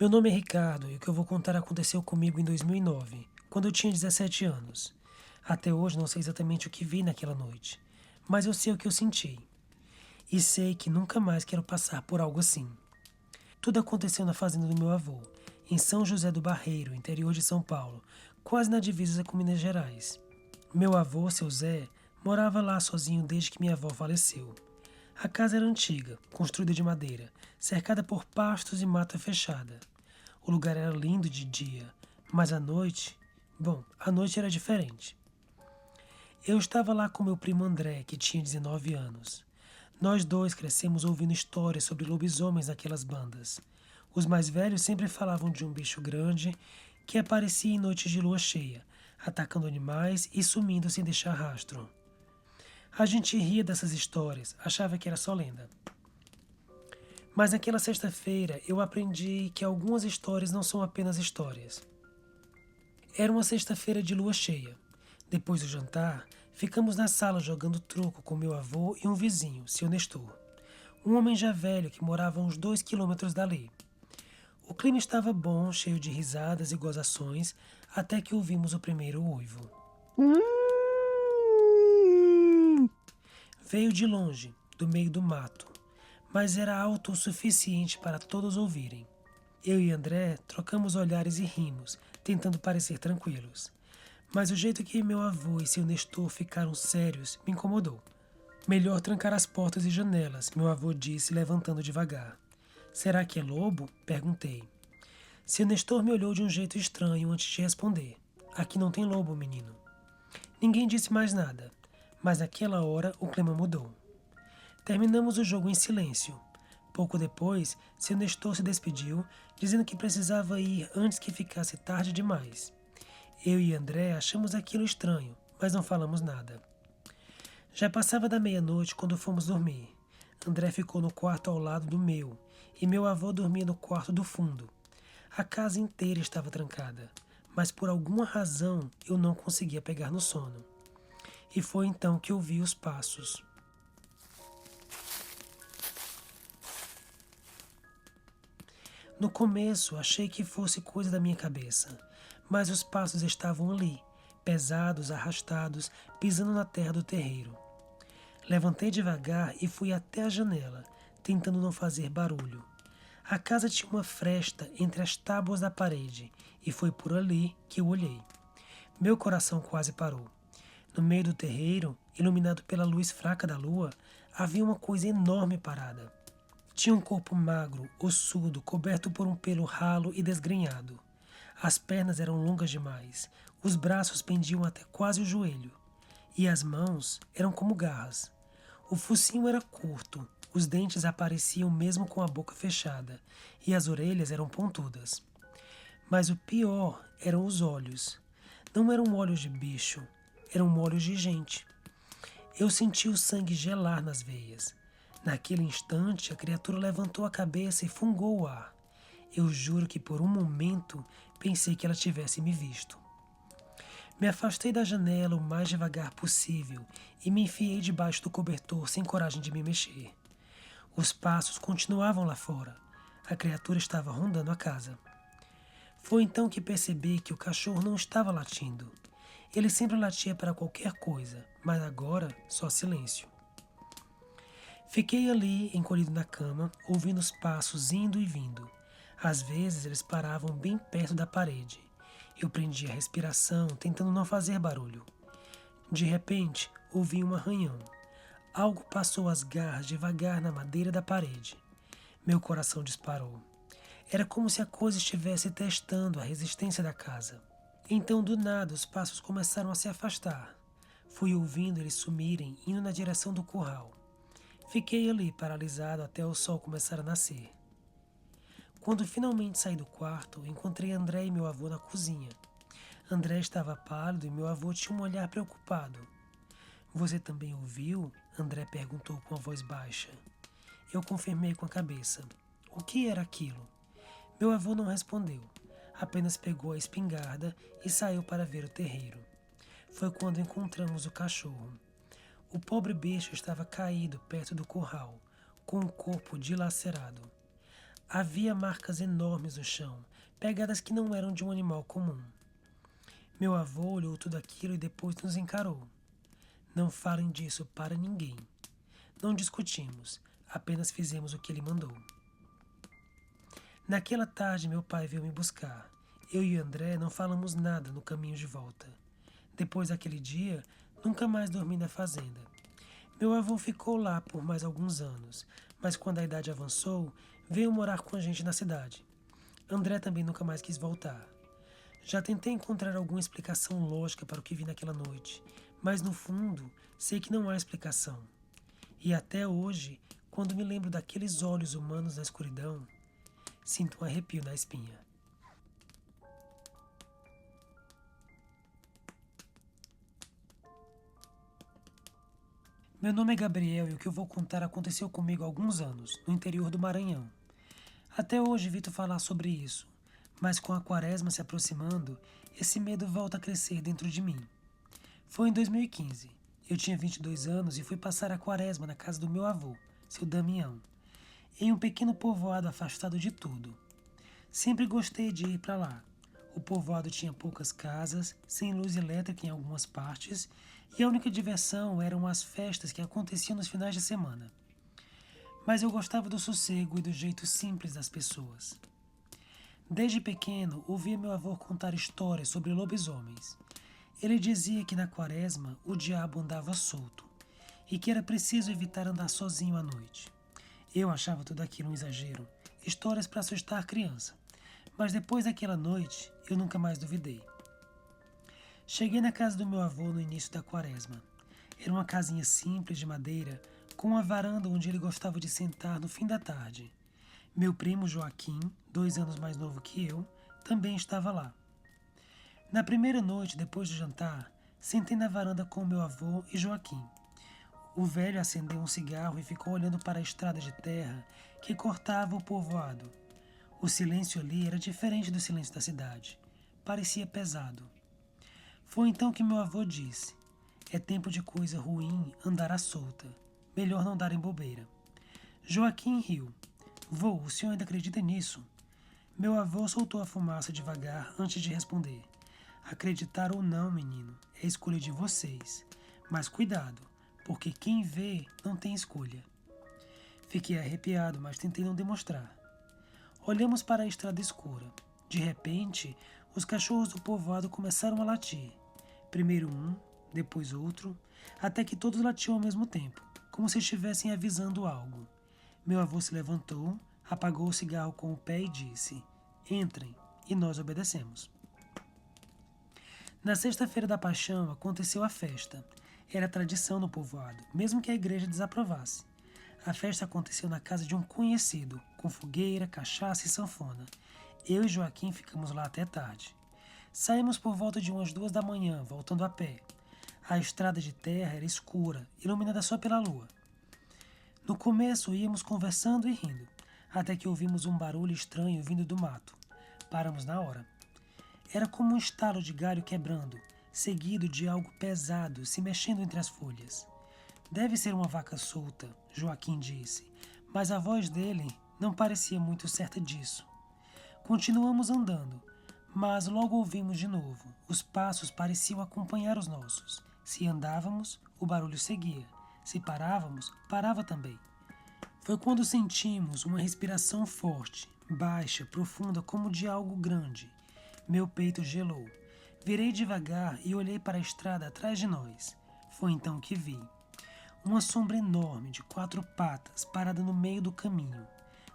Meu nome é Ricardo e o que eu vou contar aconteceu comigo em 2009, quando eu tinha 17 anos. Até hoje não sei exatamente o que vi naquela noite, mas eu sei o que eu senti. E sei que nunca mais quero passar por algo assim. Tudo aconteceu na fazenda do meu avô, em São José do Barreiro, interior de São Paulo, quase na divisa com Minas Gerais. Meu avô, seu Zé, morava lá sozinho desde que minha avó faleceu. A casa era antiga, construída de madeira, cercada por pastos e mata fechada. O lugar era lindo de dia, mas à noite, bom, à noite era diferente. Eu estava lá com meu primo André, que tinha 19 anos. Nós dois crescemos ouvindo histórias sobre lobisomens naquelas bandas. Os mais velhos sempre falavam de um bicho grande que aparecia em noites de lua cheia, atacando animais e sumindo sem deixar rastro. A gente ria dessas histórias, achava que era só lenda. Mas naquela sexta-feira eu aprendi que algumas histórias não são apenas histórias. Era uma sexta-feira de lua cheia. Depois do jantar, ficamos na sala jogando truco com meu avô e um vizinho, seu Nestor. Um homem já velho que morava a uns 2 quilômetros dali. O clima estava bom, cheio de risadas e gozações, até que ouvimos o primeiro uivo. Veio de longe, do meio do mato, mas era alto o suficiente para todos ouvirem. Eu e André trocamos olhares e rimos, tentando parecer tranquilos. Mas o jeito que meu avô e seu Nestor ficaram sérios me incomodou. Melhor trancar as portas e janelas, meu avô disse, levantando devagar. Será que é lobo? Perguntei. Seu Nestor me olhou de um jeito estranho antes de responder. Aqui não tem lobo, menino. Ninguém disse mais nada, mas naquela hora o clima mudou. Terminamos o jogo em silêncio. Pouco depois, seu Nestor se despediu, dizendo que precisava ir antes que ficasse tarde demais. Eu e André achamos aquilo estranho, mas não falamos nada. Já passava da meia-noite quando fomos dormir. André ficou no quarto ao lado do meu, e meu avô dormia no quarto do fundo. A casa inteira estava trancada, mas por alguma razão eu não conseguia pegar no sono. E foi então que ouvi os passos. No começo achei que fosse coisa da minha cabeça, mas os passos estavam ali, pesados, arrastados, pisando na terra do terreiro. Levantei devagar e fui até a janela, tentando não fazer barulho. A casa tinha uma fresta entre as tábuas da parede e foi por ali que eu olhei. Meu coração quase parou. No meio do terreiro, iluminado pela luz fraca da lua, havia uma coisa enorme parada. Tinha um corpo magro, ossudo, coberto por um pelo ralo e desgrenhado. As pernas eram longas demais, os braços pendiam até quase o joelho, e as mãos eram como garras. O focinho era curto, os dentes apareciam mesmo com a boca fechada, e as orelhas eram pontudas. Mas o pior eram os olhos. Não eram olhos de bicho, eram olhos de gente. Eu senti o sangue gelar nas veias. Naquele instante, a criatura levantou a cabeça e fungou o ar. Eu juro que por um momento pensei que ela tivesse me visto. Me afastei da janela o mais devagar possível e me enfiei debaixo do cobertor sem coragem de me mexer. Os passos continuavam lá fora. A criatura estava rondando a casa. Foi então que percebi que o cachorro não estava latindo. Ele sempre latia para qualquer coisa, mas agora só silêncio. Fiquei ali, encolhido na cama, ouvindo os passos indo e vindo. Às vezes eles paravam bem perto da parede. Eu prendia a respiração, tentando não fazer barulho. De repente, ouvi um arranhão. Algo passou as garras devagar na madeira da parede. Meu coração disparou. Era como se a coisa estivesse testando a resistência da casa. Então, do nada, os passos começaram a se afastar. Fui ouvindo eles sumirem, indo na direção do curral. Fiquei ali, paralisado, até o sol começar a nascer. Quando finalmente saí do quarto, encontrei André e meu avô na cozinha. André estava pálido e meu avô tinha um olhar preocupado. Você também ouviu? André perguntou com a voz baixa. Eu confirmei com a cabeça. O que era aquilo? Meu avô não respondeu. Apenas pegou a espingarda e saiu para ver o terreiro. Foi quando encontramos o cachorro. O pobre bicho estava caído perto do curral, com o corpo dilacerado. Havia marcas enormes no chão, pegadas que não eram de um animal comum. Meu avô olhou tudo aquilo e depois nos encarou. Não falem disso para ninguém. Não discutimos, apenas fizemos o que ele mandou. Naquela tarde, meu pai veio me buscar. Eu e André não falamos nada no caminho de volta. Depois daquele dia, nunca mais dormi na fazenda. Meu avô ficou lá por mais alguns anos, mas quando a idade avançou, veio morar com a gente na cidade. André também nunca mais quis voltar. Já tentei encontrar alguma explicação lógica para o que vi naquela noite, mas no fundo, sei que não há explicação. E até hoje, quando me lembro daqueles olhos humanos na escuridão, sinto um arrepio na espinha. Meu nome é Gabriel e o que eu vou contar aconteceu comigo há alguns anos, no interior do Maranhão. Até hoje evito falar sobre isso, mas com a quaresma se aproximando, esse medo volta a crescer dentro de mim. Foi em 2015. Eu tinha 22 anos e fui passar a quaresma na casa do meu avô, seu Damião, em um pequeno povoado afastado de tudo. Sempre gostei de ir para lá. O povoado tinha poucas casas, sem luz elétrica em algumas partes, e a única diversão eram as festas que aconteciam nos finais de semana. Mas eu gostava do sossego e do jeito simples das pessoas. Desde pequeno, ouvia meu avô contar histórias sobre lobisomens. Ele dizia que na quaresma o diabo andava solto e que era preciso evitar andar sozinho à noite. Eu achava tudo aquilo um exagero, histórias para assustar criança. Mas depois daquela noite, eu nunca mais duvidei. Cheguei na casa do meu avô no início da quaresma. Era uma casinha simples de madeira, com uma varanda onde ele gostava de sentar no fim da tarde. Meu primo Joaquim, 2 anos mais novo que eu, também estava lá. Na primeira noite, depois do jantar, sentei na varanda com meu avô e Joaquim. O velho acendeu um cigarro e ficou olhando para a estrada de terra que cortava o povoado. O silêncio ali era diferente do silêncio da cidade. Parecia pesado. Foi então que meu avô disse: "É tempo de coisa ruim andar à solta. Melhor não dar em bobeira." Joaquim riu. "Vô, o senhor ainda acredita nisso?" Meu avô soltou a fumaça devagar antes de responder. "Acreditar ou não, menino, é escolha de vocês. Mas cuidado, porque quem vê não tem escolha." Fiquei arrepiado, mas tentei não demonstrar. Olhamos para a estrada escura. De repente, os cachorros do povoado começaram a latir. Primeiro um, depois outro, até que todos latiam ao mesmo tempo, como se estivessem avisando algo. Meu avô se levantou, apagou o cigarro com o pé e disse: "Entrem", e nós obedecemos. Na sexta-feira da Paixão aconteceu a festa. Era tradição no povoado, mesmo que a igreja desaprovasse. A festa aconteceu na casa de um conhecido, com fogueira, cachaça e sanfona. Eu e Joaquim ficamos lá até tarde. Saímos por volta de umas 2 da manhã, voltando a pé. A estrada de terra era escura, iluminada só pela lua. No começo íamos conversando e rindo, até que ouvimos um barulho estranho vindo do mato. Paramos na hora. Era como um estalo de galho quebrando, seguido de algo pesado se mexendo entre as folhas. "Deve ser uma vaca solta", Joaquim disse, mas a voz dele não parecia muito certa disso. Continuamos andando, mas logo ouvimos de novo. Os passos pareciam acompanhar os nossos. Se andávamos, o barulho seguia. Se parávamos, parava também. Foi quando sentimos uma respiração forte, baixa, profunda, como de algo grande. Meu peito gelou. Virei devagar e olhei para a estrada atrás de nós. Foi então que vi uma sombra enorme de 4 patas parada no meio do caminho.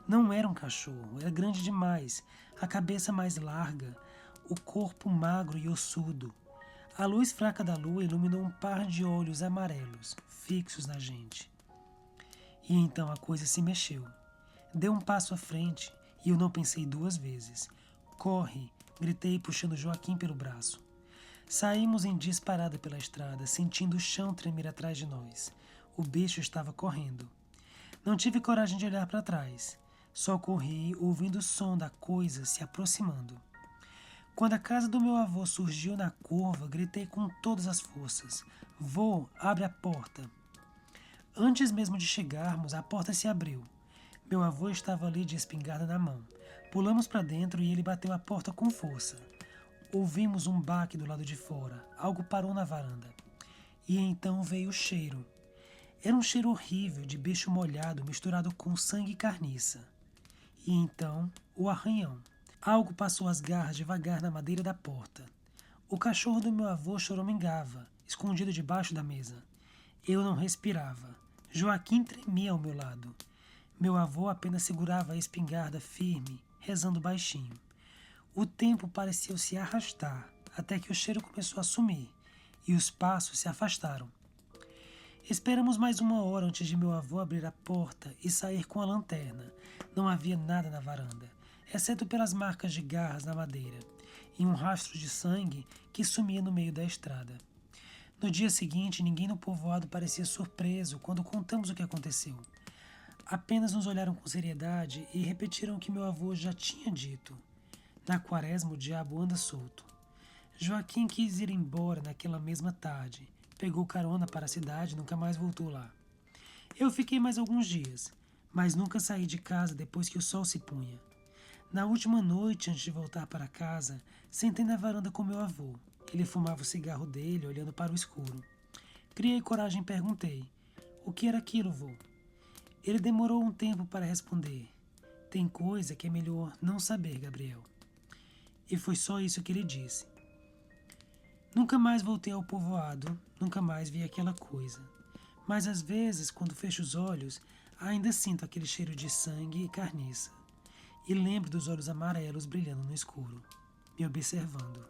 Não era um cachorro, era grande demais, a cabeça mais larga, o corpo magro e ossudo. A luz fraca da lua iluminou um par de olhos amarelos, fixos na gente. E então a coisa se mexeu. Deu um passo à frente e eu não pensei 2 vezes. "Corre!" gritei puxando Joaquim pelo braço. Saímos em disparada pela estrada, sentindo o chão tremer atrás de nós. O bicho estava correndo. Não tive coragem de olhar para trás. Só corri, ouvindo o som da coisa se aproximando. Quando a casa do meu avô surgiu na curva, gritei com todas as forças: "Vô, abre a porta!" Antes mesmo de chegarmos, a porta se abriu. Meu avô estava ali de espingarda na mão. Pulamos para dentro e ele bateu a porta com força. Ouvimos um baque do lado de fora. Algo parou na varanda. E então veio o cheiro. Era um cheiro horrível de bicho molhado misturado com sangue e carniça. E então, o arranhão. Algo passou as garras devagar na madeira da porta. O cachorro do meu avô choramingava, escondido debaixo da mesa. Eu não respirava. Joaquim tremia ao meu lado. Meu avô apenas segurava a espingarda firme, rezando baixinho. O tempo pareceu se arrastar, até que o cheiro começou a sumir, e os passos se afastaram. Esperamos mais 1 hora antes de meu avô abrir a porta e sair com a lanterna. Não havia nada na varanda, exceto pelas marcas de garras na madeira, e um rastro de sangue que sumia no meio da estrada. No dia seguinte, ninguém no povoado parecia surpreso quando contamos o que aconteceu. Apenas nos olharam com seriedade e repetiram o que meu avô já tinha dito. Na quaresma, o diabo anda solto. Joaquim quis ir embora naquela mesma tarde. Pegou carona para a cidade e nunca mais voltou lá. Eu fiquei mais alguns dias, mas nunca saí de casa depois que o sol se punha. Na última noite, antes de voltar para casa, sentei na varanda com meu avô. Ele fumava o cigarro dele, olhando para o escuro. Criei coragem e perguntei: "O que era aquilo, vô?" Ele demorou um tempo para responder: "Tem coisa que é melhor não saber, Gabriel." E foi só isso que ele disse. Nunca mais voltei ao povoado, nunca mais vi aquela coisa. Mas às vezes, quando fecho os olhos, ainda sinto aquele cheiro de sangue e carniça. E lembro dos olhos amarelos brilhando no escuro, me observando.